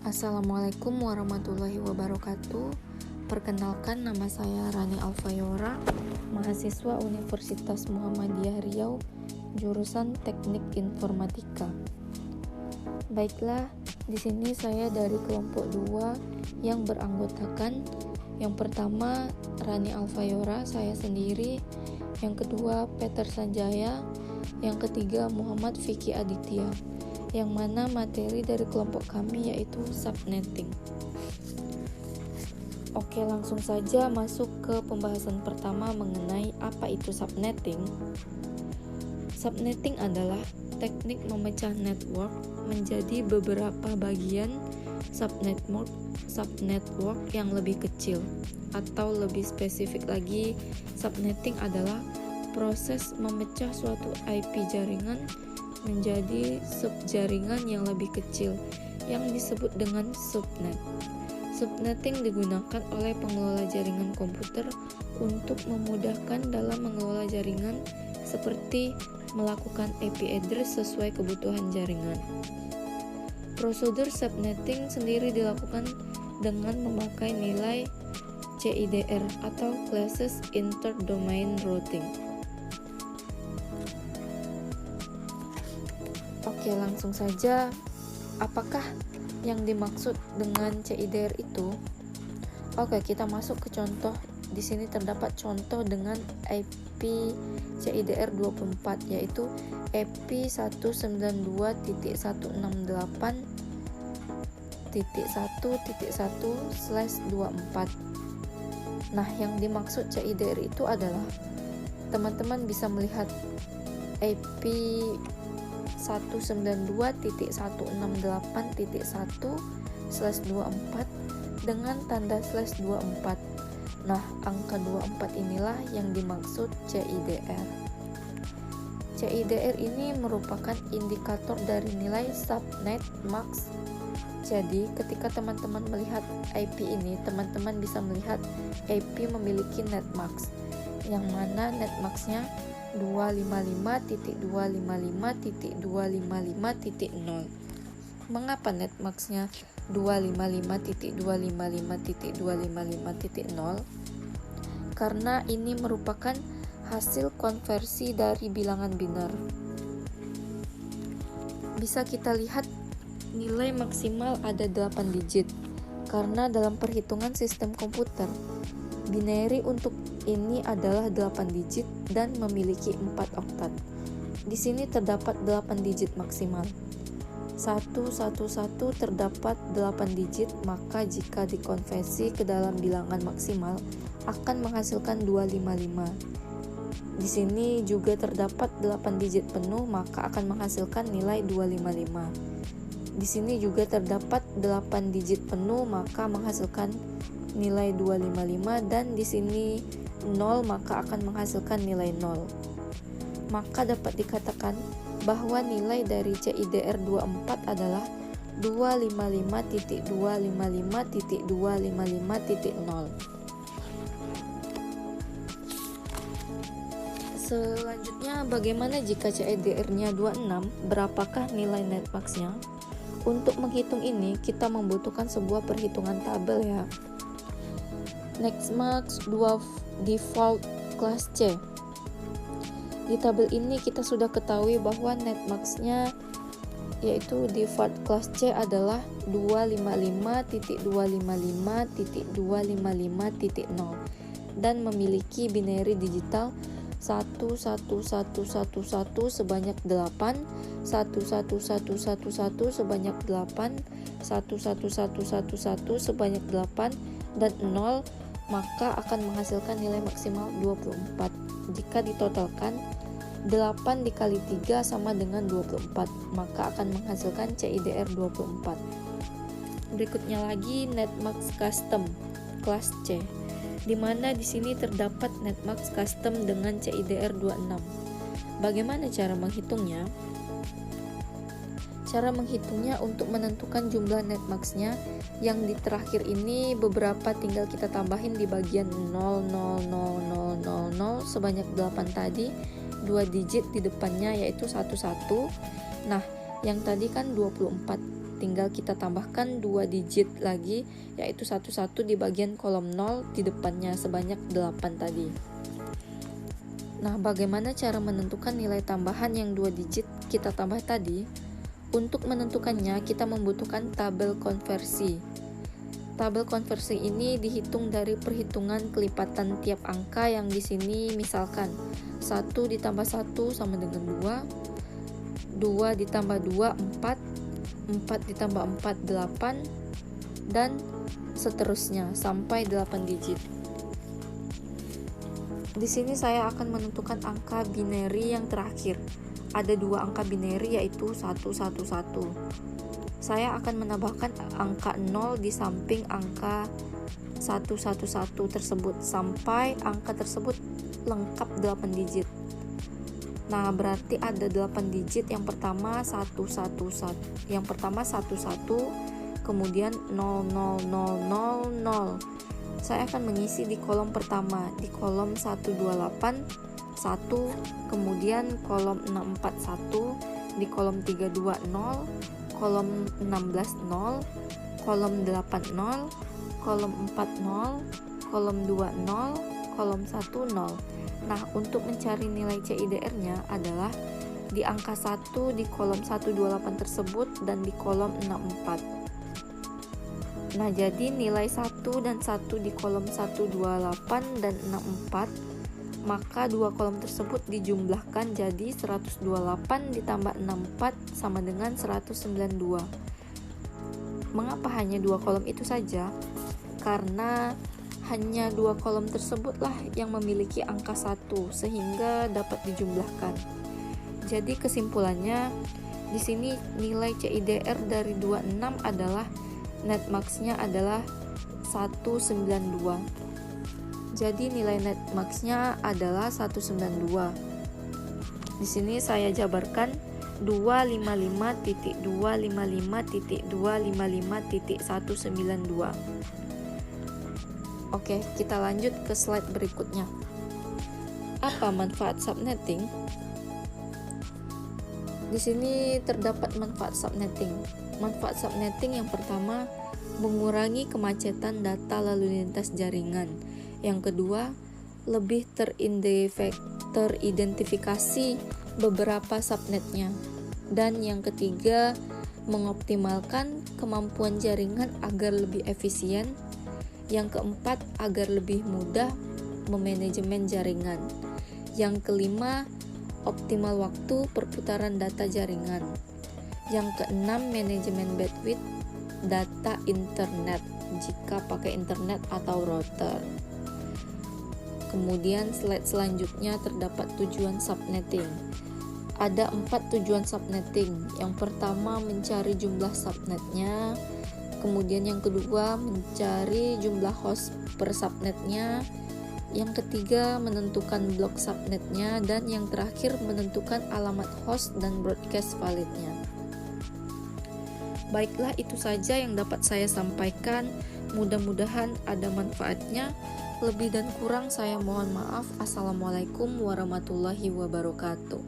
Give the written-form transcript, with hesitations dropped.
Assalamualaikum warahmatullahi wabarakatuh. Perkenalkan, nama saya Rani Alfayora, mahasiswa Universitas Muhammadiyah Riau, jurusan Teknik Informatika. Baiklah, di sini saya dari kelompok 2 yang beranggotakan yang pertama Rani Alfayora, saya sendiri, yang kedua Peter Sanjaya, yang ketiga Muhammad Vicky Aditya, yang mana materi dari kelompok kami yaitu subnetting. Oke, langsung saja masuk ke pembahasan pertama mengenai apa itu subnetting. Subnetting adalah teknik memecah network menjadi beberapa bagian subnetwork yang lebih kecil, atau lebih spesifik lagi, subnetting adalah proses memecah suatu IP jaringan menjadi subjaringan yang lebih kecil yang disebut dengan subnet. Subnetting digunakan oleh pengelola jaringan komputer untuk memudahkan dalam mengelola jaringan, seperti melakukan IP address sesuai kebutuhan jaringan. Prosedur subnetting sendiri dilakukan dengan memakai nilai CIDR atau Classes Inter-Domain Routing. Oke, langsung saja. Apakah yang dimaksud dengan CIDR itu? Oke, kita masuk ke contoh. Di sini terdapat contoh dengan IP CIDR 24, yaitu IP 192.168.1.1/24. Nah, yang dimaksud CIDR itu adalah teman-teman bisa melihat IP 192.168.1/24 dengan tanda /24. Nah, angka 24 inilah yang dimaksud CIDR. CIDR ini merupakan indikator dari nilai subnet max. Jadi, ketika teman-teman melihat IP ini, teman-teman bisa melihat IP memiliki net max, yang mana net maxnya 255.255.255.0. Mengapa net maxnya 255.255.255.0? Karena ini merupakan hasil konversi dari bilangan biner. Bisa kita lihat nilai maksimal ada 8 digit, karena dalam perhitungan sistem komputer, binary untuk ini adalah 8 digit dan memiliki 4 oktat. Di sini terdapat 8 digit maksimal. 111 terdapat 8 digit, maka jika dikonversi ke dalam bilangan maksimal akan menghasilkan 255. Di sini juga terdapat 8 digit penuh, maka akan menghasilkan nilai 255. Di sini juga terdapat 8 digit penuh, maka menghasilkan nilai 255, dan di sini 0, maka akan menghasilkan nilai 0. Maka dapat dikatakan bahwa nilai dari CIDR 24 adalah 255.255.255.0. Selanjutnya, bagaimana jika CIDR-nya 26? Berapakah nilai net max-nya? Untuk menghitung ini, kita membutuhkan sebuah perhitungan tabel ya. Netmax default class C. Di tabel ini kita sudah ketahui bahwa netmax-nya yaitu default class C adalah 255.255.255.0 dan memiliki binary digital 11111 sebanyak 8, 11111 sebanyak 8, 11111 sebanyak 8, dan 0, maka akan menghasilkan nilai maksimal 24. Jika ditotalkan, 8 dikali 3 sama dengan 24, maka akan menghasilkan CIDR 24. Berikutnya lagi netmax custom kelas C, di mana di sini terdapat netmax custom dengan CIDR 26. Bagaimana cara menghitungnya? Cara menghitungnya untuk menentukan jumlah netmax-nya yang di terakhir ini beberapa tinggal kita tambahin di bagian 0,00000 sebanyak 8 tadi, 2 digit di depannya yaitu 11. Nah, yang tadi kan 24 tinggal kita tambahkan 2 digit lagi, yaitu 11 di bagian kolom 0 di depannya sebanyak 8 tadi. Nah, bagaimana cara menentukan nilai tambahan yang 2 digit kita tambah tadi? Untuk menentukannya, kita membutuhkan tabel konversi. Tabel konversi ini dihitung dari perhitungan kelipatan tiap angka yang di sini, misalkan 1 ditambah 1 sama dengan 2, 2 ditambah 2, 4, 4 ditambah 4, 8, dan seterusnya sampai 8 digit. Di sini saya akan menentukan angka binary yang terakhir. Ada 2 angka binary yaitu 111. Saya akan menambahkan angka 0 di samping angka 111 tersebut sampai angka tersebut lengkap 8 digit. Nah, berarti ada 8 digit. Yang pertama 111, yang pertama 11, kemudian 00000. Saya akan mengisi di kolom pertama, di kolom 128 1, kemudian kolom 641, di kolom 320, kolom 16 0, kolom 80, kolom 40, kolom 20, kolom 10. Nah, untuk mencari nilai CIDR-nya adalah di angka 1 di kolom 128 tersebut dan di kolom 64. Nah, jadi nilai 1 dan 1 di kolom 128 dan 64, maka dua kolom tersebut dijumlahkan jadi 128 ditambah 64 sama dengan 192. Mengapa hanya dua kolom itu saja? Karena hanya dua kolom tersebutlah yang memiliki angka 1 sehingga dapat dijumlahkan. Jadi kesimpulannya di sini nilai CIDR dari 26 adalah net max-nya adalah 192. Jadi nilai net max-nya adalah 192. Di sini saya jabarkan 255.255.255.192. Oke, kita lanjut ke slide berikutnya. Apa manfaat subnetting? Di sini terdapat manfaat subnetting. Manfaat subnetting yang pertama, mengurangi kemacetan data lalu lintas jaringan. Yang kedua, lebih teridentifikasi beberapa subnetnya. Dan yang ketiga, mengoptimalkan kemampuan jaringan agar lebih efisien. Yang keempat, agar lebih mudah memanajemen jaringan. Yang kelima, optimal waktu perputaran data jaringan. Yang keenam, manajemen bandwidth data internet jika pakai internet atau router. Kemudian slide selanjutnya terdapat tujuan subnetting. Ada 4 tujuan subnetting. Yang pertama, mencari jumlah subnetnya. Kemudian yang kedua, mencari jumlah host per subnetnya. Yang ketiga, menentukan blok subnetnya. Dan yang terakhir, menentukan alamat host dan broadcast validnya. Baiklah, itu saja yang dapat saya sampaikan. Mudah-mudahan ada manfaatnya. Lebih dan kurang saya mohon maaf. Assalamualaikum warahmatullahi wabarakatuh.